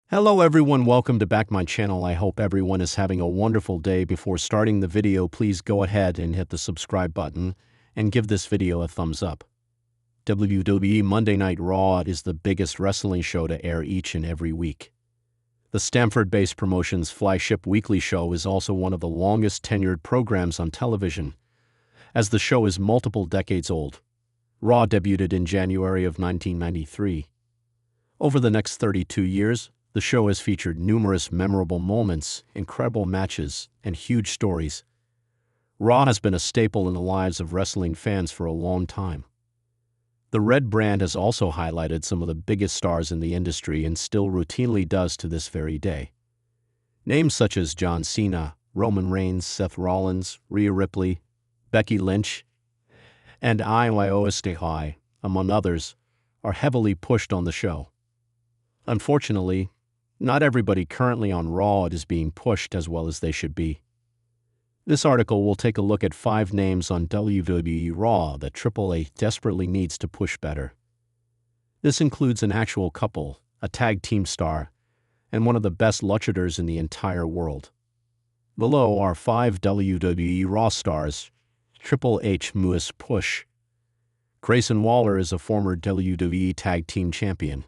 Hello everyone, welcome to back my channel. I hope everyone is having a wonderful day. Before starting the video, please go ahead and hit the subscribe button and give this video a thumbs up. WWE Monday Night Raw is the biggest wrestling show to air each and every week. The Stamford-based promotion's flagship weekly show is also one of the longest tenured programs on television, as the show is multiple decades old. Raw debuted in January of 1993. Over the next 32 years, the show has featured numerous memorable moments, incredible matches, and huge stories. Raw has been a staple in the lives of wrestling fans for a long time. The red brand has also highlighted some of the biggest stars in the industry and still routinely does to this very day. Names such as John Cena, Roman Reigns, Seth Rollins, Rhea Ripley, Becky Lynch, and Io Shirai, among others, are heavily pushed on the show. Unfortunately, not everybody currently on Raw is being pushed as well as they should be. This article will take a look at 5 names on WWE Raw that Triple H desperately needs to push better. This includes an actual couple, a tag team star, and one of the best luchadors in the entire world. Below are 5 WWE Raw stars Triple H must push. Grayson Waller is a former WWE Tag Team Champion.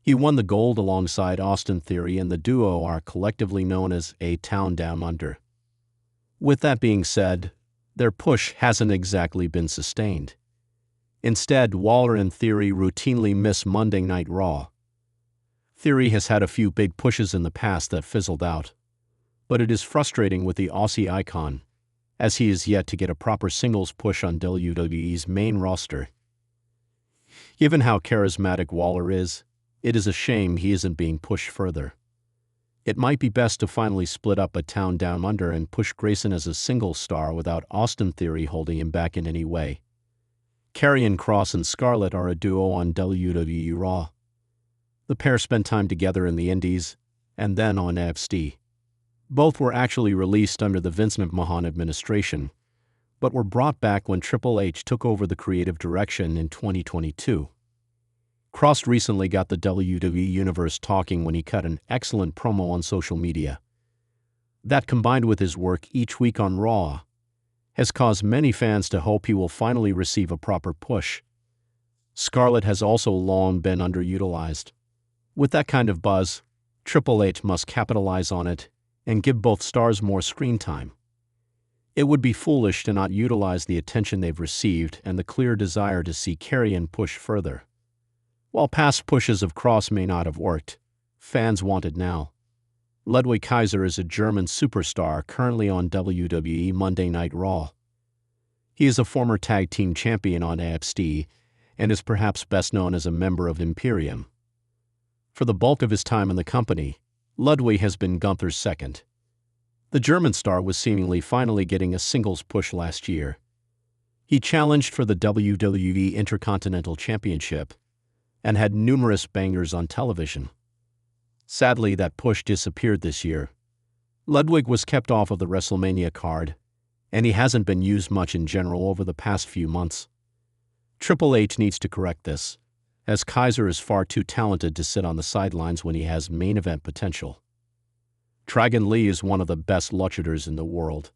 He won the gold alongside Austin Theory, and the duo are collectively known as A Town Down Under. With that being said, their push hasn't exactly been sustained. Instead, Waller and Theory routinely miss Monday Night Raw. Theory has had a few big pushes in the past that fizzled out, but it is frustrating with the Aussie icon, as he is yet to get a proper singles push on WWE's main roster. Given how charismatic Waller is, it is a shame he isn't being pushed further. It might be best to finally split up A Town Down Under and push Grayson as a single star without Austin Theory holding him back in any way. Karrion Kross and Scarlett are a duo on WWE Raw. The pair spent time together in the Indies and then on NXT. Both were actually released under the Vince McMahon administration, but were brought back when Triple H took over the creative direction in 2022. Kross recently got the WWE Universe talking when he cut an excellent promo on social media. That, combined with his work each week on Raw, has caused many fans to hope he will finally receive a proper push. Scarlett has also long been underutilized. With that kind of buzz, Triple H must capitalize on it and give both stars more screen time. It would be foolish to not utilize the attention they've received and the clear desire to see Karrion push further. While past pushes of Kross may not have worked, fans want it now. Ludwig Kaiser is a German superstar currently on WWE Monday Night Raw. He is a former tag team champion on NXT and is perhaps best known as a member of Imperium. For the bulk of his time in the company, Ludwig has been Gunther's second. The German star was seemingly finally getting a singles push last year. He challenged for the WWE Intercontinental Championship and had numerous bangers on television. Sadly, that push disappeared this year. Ludwig was kept off of the WrestleMania card, and he hasn't been used much in general over the past few months. Triple H needs to correct this, as Kaiser is far too talented to sit on the sidelines when he has main event potential. Dragon Lee is one of the best luchadors in the world.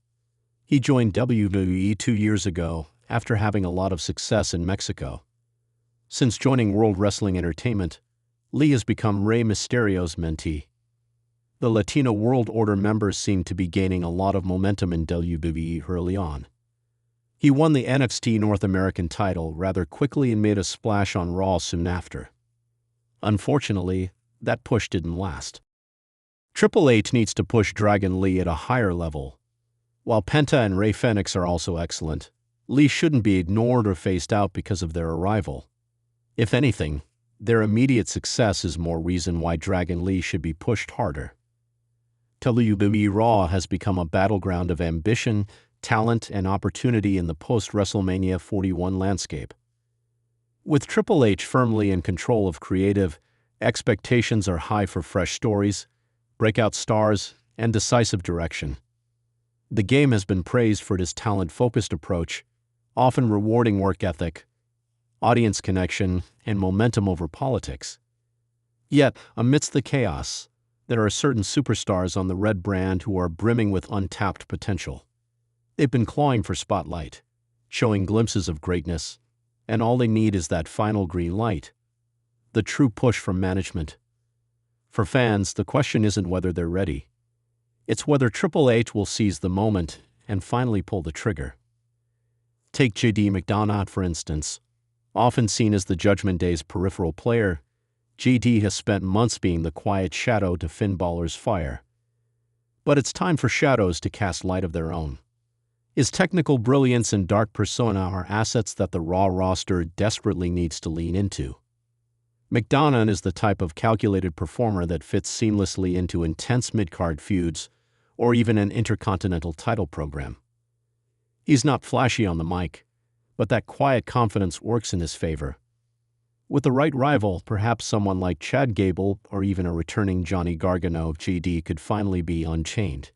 He joined WWE 2 years ago after having a lot of success in Mexico. Since joining World Wrestling Entertainment, Lee has become Rey Mysterio's mentee. The Latino World Order members seem to be gaining a lot of momentum in WWE early on. He won the NXT North American title rather quickly and made a splash on Raw soon after. Unfortunately, that push didn't last. Triple H needs to push Dragon Lee at a higher level. While Penta and Rey Fenix are also excellent, Lee shouldn't be ignored or phased out because of their arrival. If anything, their immediate success is more reason why Dragon Lee should be pushed harder. WWE Raw has become a battleground of ambition, talent, and opportunity in the post-WrestleMania 41 landscape. With Triple H firmly in control of creative, expectations are high for fresh stories, breakout stars, and decisive direction. The game has been praised for its talent-focused approach, often rewarding work ethic, audience connection, and momentum over politics. Yet, amidst the chaos, there are certain superstars on the red brand who are brimming with untapped potential. They've been clawing for spotlight, showing glimpses of greatness, and all they need is that final green light, the true push from management. For fans, the question isn't whether they're ready. It's whether Triple H will seize the moment and finally pull the trigger. Take J.D. McDonough, for instance. Often seen as the Judgment Day's peripheral player, JD has spent months being the quiet shadow to Finn Balor's fire. But it's time for shadows to cast light of their own. His technical brilliance and dark persona are assets that the Raw roster desperately needs to lean into. McDonough is the type of calculated performer that fits seamlessly into intense mid-card feuds or even an intercontinental title program. He's not flashy on the mic, but that quiet confidence works in his favor. With the right rival, perhaps someone like Chad Gable or even a returning Johnny Gargano, JD could finally be unchained.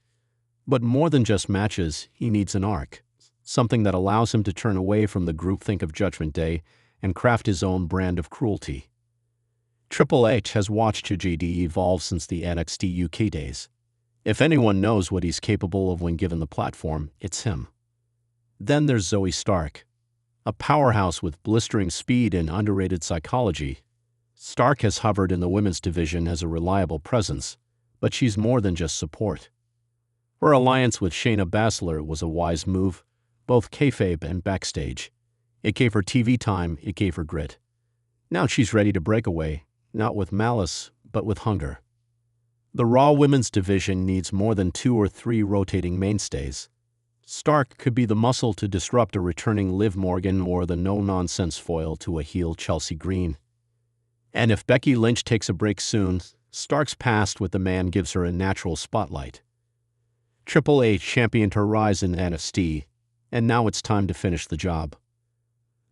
But more than just matches, he needs an arc, something that allows him to turn away from the groupthink of Judgment Day and craft his own brand of cruelty. Triple H has watched JD evolve since the NXT UK days. If anyone knows what he's capable of when given the platform, it's him. Then there's Zoe Stark, a powerhouse with blistering speed and underrated psychology. Stark has hovered in the women's division as a reliable presence, but she's more than just support. Her alliance with Shayna Baszler was a wise move, both kayfabe and backstage. It gave her TV time, it gave her grit. Now she's ready to break away, not with malice, but with hunger. The Raw women's division needs more than 2 or 3 rotating mainstays. Stark could be the muscle to disrupt a returning Liv Morgan or the no-nonsense foil to a heel Chelsea Green. And if Becky Lynch takes a break soon, Stark's past with the man gives her a natural spotlight. Triple H championed her rise in NXT, and now it's time to finish the job.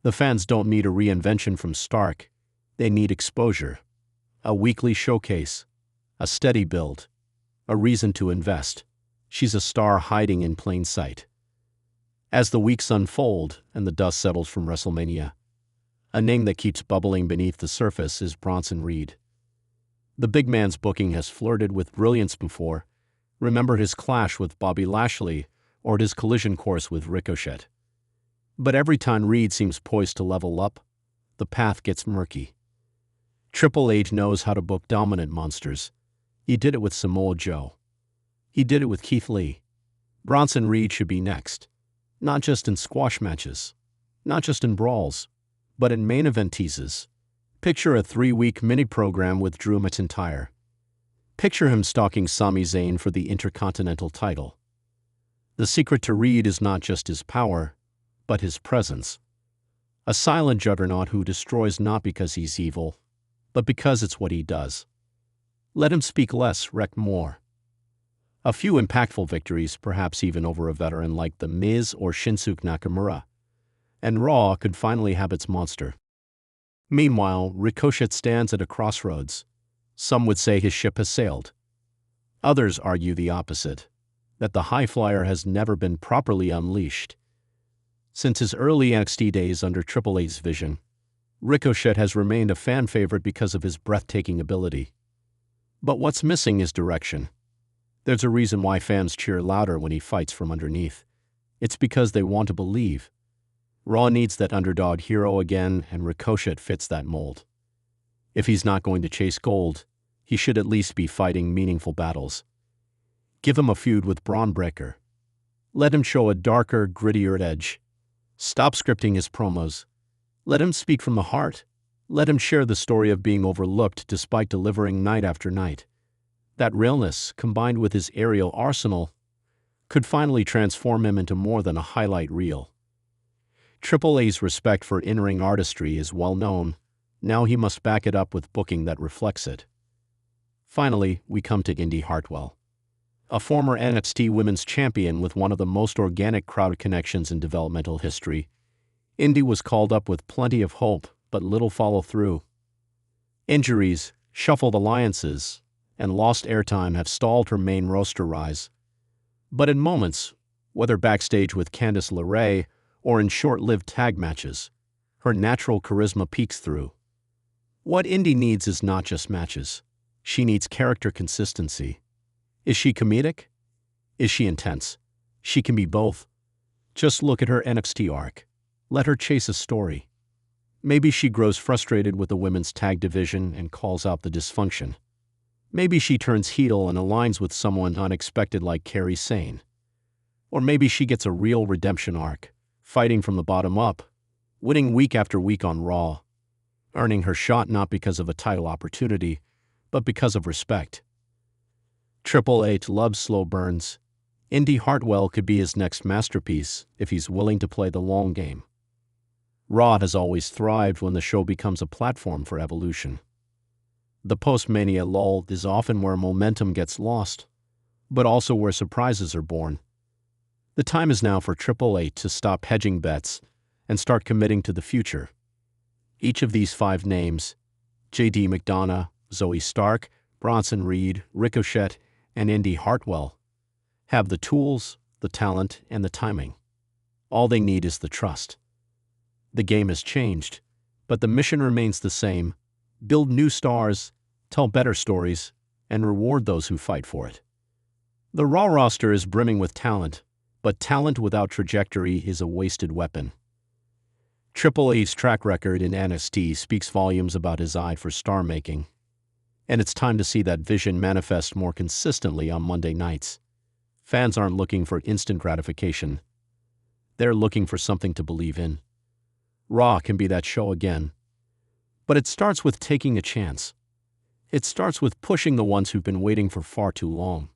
The fans don't need a reinvention from Stark. They need exposure, a weekly showcase, a steady build, a reason to invest. She's a star hiding in plain sight. As the weeks unfold and the dust settles from WrestleMania, a name that keeps bubbling beneath the surface is Bronson Reed. The big man's booking has flirted with brilliance before. Remember his clash with Bobby Lashley or his collision course with Ricochet. But every time Reed seems poised to level up, the path gets murky. Triple H knows how to book dominant monsters. He did it with Samoa Joe. He did it with Keith Lee. Bronson Reed should be next. Not just in squash matches, not just in brawls, but in main event teases. Picture a 3-week mini-program with Drew McIntyre. Picture him stalking Sami Zayn for the Intercontinental title. The secret to Reed is not just his power, but his presence. A silent juggernaut who destroys not because he's evil, but because it's what he does. Let him speak less, wreck more. A few impactful victories, perhaps even over a veteran like The Miz or Shinsuke Nakamura, and Raw could finally have its monster. Meanwhile, Ricochet stands at a crossroads. Some would say his ship has sailed. Others argue the opposite, that the high flyer has never been properly unleashed. Since his early NXT days under Triple H's vision, Ricochet has remained a fan favorite because of his breathtaking ability. But what's missing is direction. There's a reason why fans cheer louder when he fights from underneath. It's because they want to believe. Raw needs that underdog hero again, and Ricochet fits that mold. If he's not going to chase gold, he should at least be fighting meaningful battles. Give him a feud with Braun Breaker. Let him show a darker, grittier edge. Stop scripting his promos. Let him speak from the heart. Let him share the story of being overlooked despite delivering night after night. That realness, combined with his aerial arsenal, could finally transform him into more than a highlight reel. Triple H's respect for in-ring artistry is well known. Now he must back it up with booking that reflects it. Finally, we come to Indi Hartwell, a former NXT Women's Champion with one of the most organic crowd connections in developmental history. Indi was called up with plenty of hope, but little follow-through. Injuries, shuffled alliances, and lost airtime have stalled her main roster rise. But in moments, whether backstage with Candice LeRae or in short-lived tag matches, her natural charisma peeks through. What Indy needs is not just matches. She needs character consistency. Is she comedic? Is she intense? She can be both. Just look at her NXT arc. Let her chase a story. Maybe she grows frustrated with the women's tag division and calls out the dysfunction. Maybe she turns heel and aligns with someone unexpected like Kairi Sane. Or maybe she gets a real redemption arc, fighting from the bottom up, winning week after week on Raw, earning her shot not because of a title opportunity, but because of respect. Triple H loves slow burns. Indy Hartwell could be his next masterpiece if he's willing to play the long game. Raw has always thrived when the show becomes a platform for evolution. The post-Mania lull is often where momentum gets lost, but also where surprises are born. The time is now for Triple H to stop hedging bets and start committing to the future. Each of these 5 names, J.D. McDonough, Zoe Stark, Bronson Reed, Ricochet, and Indy Hartwell, have the tools, the talent, and the timing. All they need is the trust. The game has changed, but the mission remains the same: build new stars, tell better stories, and reward those who fight for it. The Raw roster is brimming with talent, but talent without trajectory is a wasted weapon. Triple H's track record in NXT speaks volumes about his eye for star-making, and it's time to see that vision manifest more consistently on Monday nights. Fans aren't looking for instant gratification. They're looking for something to believe in. Raw can be that show again. But it starts with taking a chance. It starts with pushing the ones who've been waiting for far too long.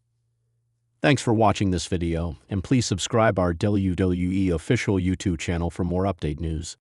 Thanks for watching this video, and please subscribe our WWE official YouTube channel for more update news.